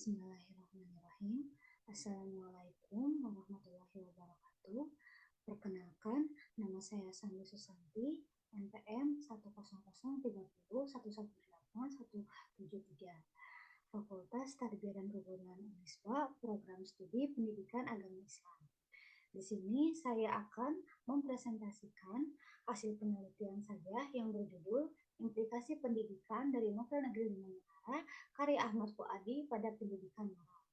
Bismillahirrahmanirrahim. Assalamualaikum warahmatullahi wabarakatuh. Perkenalkan, nama saya Sandi Susanti, NPM 1003030118173, Fakultas Tarbiyah dan Perguruan Unisba, Program Studi Pendidikan Agama Islam. Di sini saya akan mempresentasikan hasil penelitian saya yang berjudul Implikasi Pendidikan dari Novel Negeri Lima Menara, karya Ahmad Fuadi pada pendidikan moral.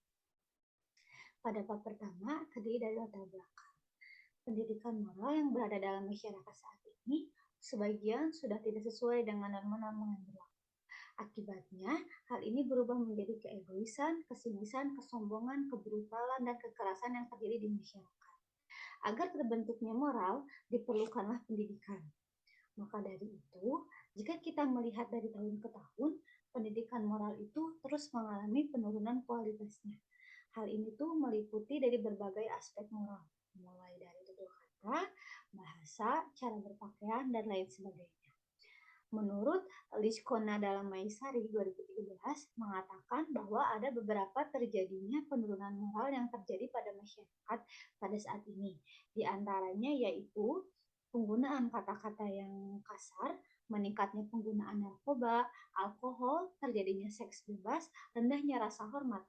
Pada bab pertama, terdiri dari latar belakang. Pendidikan moral yang berada dalam masyarakat saat ini sebagian sudah tidak sesuai dengan norma-norma yang berlaku. Akibatnya, hal ini berubah menjadi keegoisan, kesingisan, kesombongan, kebrutalan, dan kekerasan yang terjadi di masyarakat. Agar terbentuknya moral, diperlukanlah pendidikan. Maka dari itu, jika kita melihat dari tahun ke tahun, pendidikan moral itu terus mengalami penurunan kualitasnya. Hal ini tuh meliputi dari berbagai aspek moral, mulai dari tutur kata, bahasa, cara berpakaian, dan lain sebagainya. Menurut Liskona dalam Maisari 2013 mengatakan bahwa ada beberapa terjadinya penurunan moral yang terjadi pada masyarakat pada saat ini. Di antaranya yaitu penggunaan kata-kata yang kasar, meningkatnya penggunaan narkoba, alkohol, terjadinya seks bebas, rendahnya rasa hormat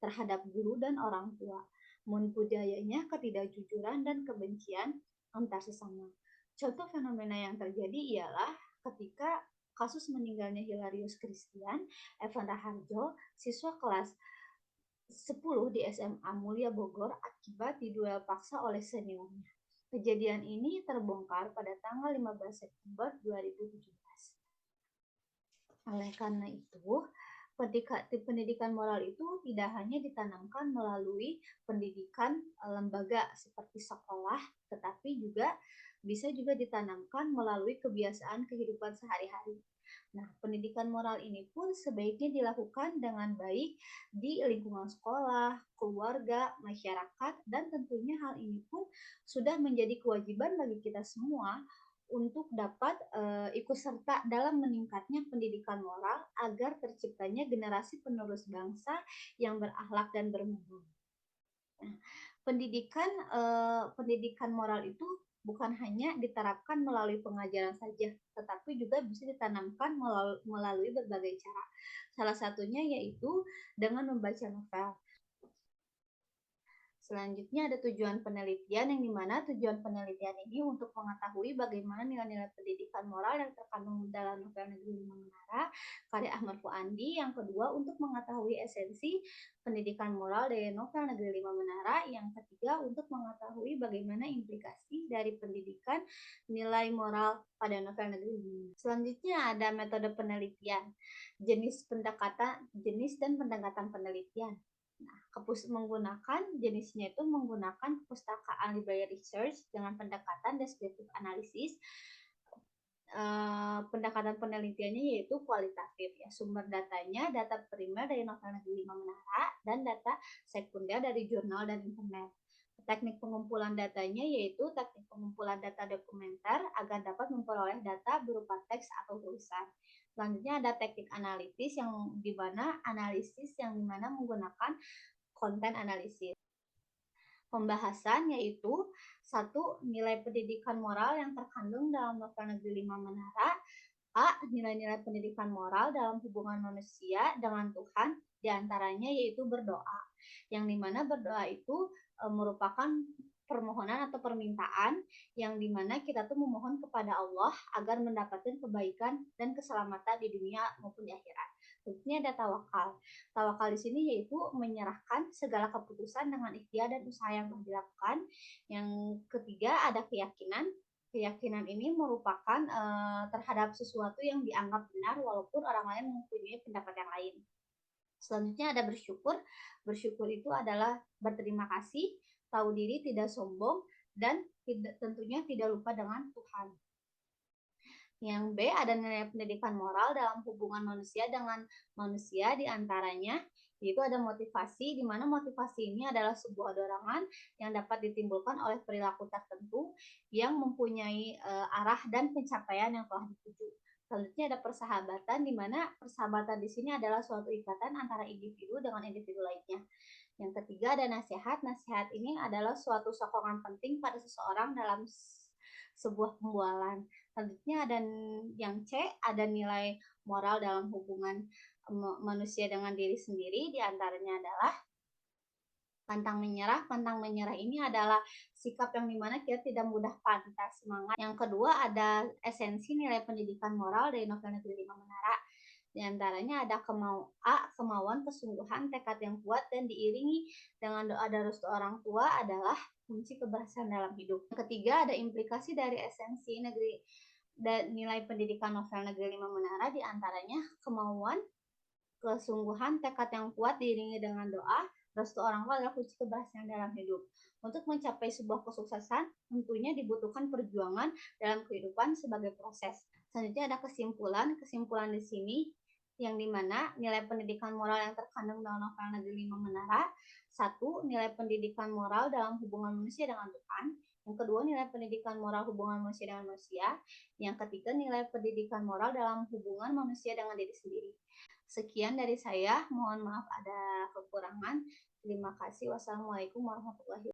terhadap guru dan orang tua, budayanya ketidakjujuran dan kebencian antar sesama. Contoh fenomena yang terjadi ialah ketika kasus meninggalnya Hilarius Christian, Evan Raharjo, siswa kelas 10 di SMA Mulia Bogor akibat diduel paksa oleh seniornya. Kejadian ini terbongkar pada tanggal 15 September 2017. Oleh karena itu, pendidikan moral itu tidak hanya ditanamkan melalui pendidikan lembaga seperti sekolah, tetapi juga bisa juga ditanamkan melalui kebiasaan kehidupan sehari-hari. Nah, pendidikan moral ini pun sebaiknya dilakukan dengan baik di lingkungan sekolah, keluarga, masyarakat, dan tentunya hal ini pun sudah menjadi kewajiban bagi kita semua untuk dapat ikut serta dalam meningkatnya pendidikan moral agar terciptanya generasi penerus bangsa yang berakhlak dan bermutu. Nah, pendidikan moral itu bukan hanya diterapkan melalui pengajaran saja, tetapi juga bisa ditanamkan melalui berbagai cara. Salah satunya yaitu dengan membaca novel. Selanjutnya ada tujuan penelitian, yang dimana tujuan penelitian ini untuk mengetahui bagaimana nilai-nilai pendidikan moral yang terkandung dalam novel Negeri Lima Menara karya Ahmad Fuadi. Yang kedua, untuk mengetahui esensi pendidikan moral dari novel Negeri Lima Menara. Yang ketiga, untuk mengetahui bagaimana implikasi dari pendidikan nilai moral pada novel Negeri Lima Menara. Selanjutnya ada metode penelitian, jenis dan pendekatan penelitian. Nah, jenisnya itu menggunakan kepustakaan library research dengan pendekatan descriptive analysis. Pendekatan penelitiannya yaitu kualitatif, ya, sumber datanya data primer dari novel Negeri Lima Menara dan data sekunder dari jurnal dan internet. Teknik pengumpulan datanya yaitu teknik pengumpulan data dokumenter agar dapat memperoleh data berupa teks atau tulisan. Selanjutnya ada teknik analisis yang dimana menggunakan konten analisis. Pembahasan yaitu satu, nilai pendidikan moral yang terkandung dalam novel Negeri Lima Menara. A. Nilai-nilai pendidikan moral dalam hubungan manusia dengan Tuhan, diantaranya yaitu berdoa, yang dimana berdoa itu merupakan permohonan atau permintaan yang dimana kita tuh memohon kepada Allah agar mendapatkan kebaikan dan keselamatan di dunia maupun di akhirat. Tentunya ada tawakal. Tawakal di sini yaitu menyerahkan segala keputusan dengan ikhtiar dan usaha yang telah dilakukan. Yang ketiga ada keyakinan. Keyakinan ini merupakan terhadap sesuatu yang dianggap benar walaupun orang lain mempunyai pendapat yang lain. Selanjutnya ada bersyukur. Bersyukur itu adalah berterima kasih, tahu diri, tidak sombong, dan tentunya tidak lupa dengan Tuhan. Yang B ada nilai pendidikan moral dalam hubungan manusia dengan manusia, diantaranya yaitu ada motivasi, di mana motivasi ini adalah sebuah dorongan yang dapat ditimbulkan oleh perilaku tertentu yang mempunyai arah dan pencapaian yang telah dituju. Selanjutnya ada persahabatan, di mana persahabatan di sini adalah suatu ikatan antara individu dengan individu lainnya. Yang ketiga ada nasihat. Nasihat ini adalah suatu sokongan penting pada seseorang dalam sebuah pembualan. Selanjutnya ada yang C, ada nilai moral dalam hubungan manusia dengan diri sendiri. Di antaranya adalah pantang menyerah. Pantang menyerah ini adalah sikap yang dimana kita tidak mudah patah semangat. Yang kedua ada esensi nilai pendidikan moral dari novel Negeri Lima Menara. Di antaranya ada kemauan, kesungguhan, tekad yang kuat dan diiringi dengan doa dan restu orang tua adalah kunci keberhasilan dalam hidup. Yang ketiga ada implikasi dari esensi negeri dan nilai pendidikan novel Negeri Lima Menara, di antaranya kemauan, kesungguhan, tekad yang kuat diiringi dengan doa, restu orang tua adalah kunci keberhasilan dalam hidup. Untuk mencapai sebuah kesuksesan, tentunya dibutuhkan perjuangan dalam kehidupan sebagai proses. Selanjutnya ada kesimpulan. Kesimpulan di sini yang dimana nilai pendidikan moral yang terkandung dalam novel Negeri Lima Menara. Satu, nilai pendidikan moral dalam hubungan manusia dengan Tuhan. Yang kedua, nilai pendidikan moral hubungan manusia dengan manusia. Yang ketiga, nilai pendidikan moral dalam hubungan manusia dengan diri sendiri. Sekian dari saya, mohon maaf ada kekurangan. Terima kasih. Wassalamualaikum warahmatullahi wabarakatuh.